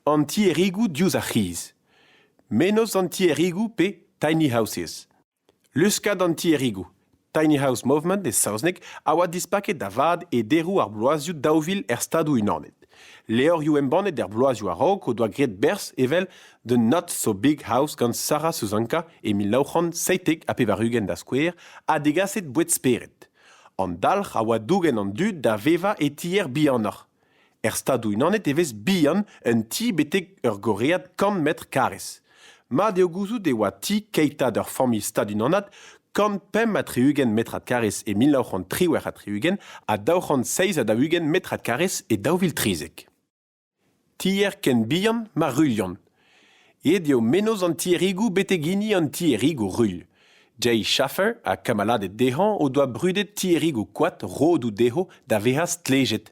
anti-erigu dius a chiz. Menos anti-erigu pe tiny houses. Luska d'anti-erigu. Tiny House Movement de Saozneg a oa dispaket da vad e derou ar bloazioù daouvil stadou unanet. Leor you embanet der bloazioù a raok o doa gret bers evel de Not So Big House gant Sarah Suzanka e 1970 a pevarugen da skouer a degaset bouet speret. An dalch a oa dougen an dud da veva e tier bianor. Stadou unanet evez bihan un ti betek ur goread 100 metr kares. Ma de gouzout e oa ti keita d'ur familh stad unanat kan pem a treugen metrat kares e 1903 a treugen a 1906 a daougen metrat kares e daouvil trizek. Tier ken bihan ma rulion. E dio menos an tierigu betegini an tierigu rul. Jay Schaffer a kamalad e dehan o doa brudet tierigu kwat rod ou deho da vehas tlejet.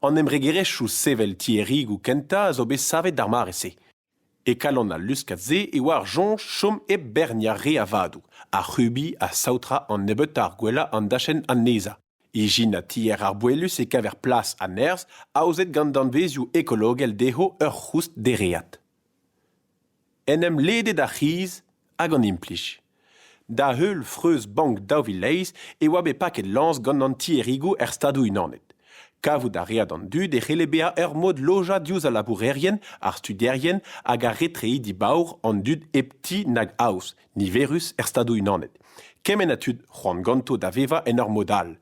An emregerechou sevel tierigu kenta a zo bet savet d'ar marese. E kalon a luskat ze e war jonj chom e bernia re a vadou, a rubi a sautra an nebet ar gwella an dachen an neza. E jin a tier ar bouellus e kaver plas a nerz a ozet gant an vezioù ekologel deho ur c'houst dereat. En em ledet a chiz hag an implij. Da heul freuz bank daouvil leiz e oa bet paket lanz gant an tierigu stadou unanet. Kavout a read an dud e c'hele bea ur mod loja diouz a labourerien, ar studierien hag a retrei di baour an dud epti nag aus, niverus stadou unanet. Kemen a tud c'hoant ganto da veva en ur modal.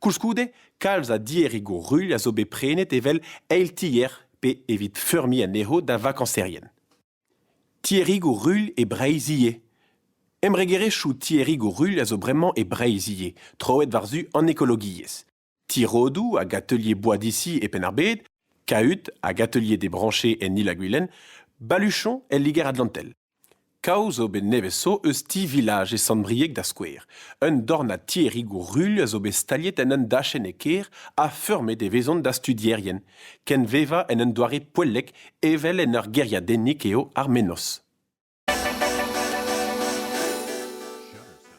Koulskoude, kalz a dierigo rul a zo bet prenet evel eil tier pe evit feurmi an eho da vakanserien. Tierigo rul e breiziye. Emregerechou tierigo rul a zo bremañ e breiziye, troet varzu an ekologiez. Tirodou hag atelier bois d'ici e pen ar bet, kaut hag atelier débranché en Nil a Gwilen, baluchon el liger adlantel. Kaoz o bet nevezo eus ti village e sant-brieg da skouer. Un dorn a tierigo rul a zo bet staliet en un dachen e ker a feurmet de vezont da studierien, ken veva en un doare poellek evel en ur geriadennik eo ar menos.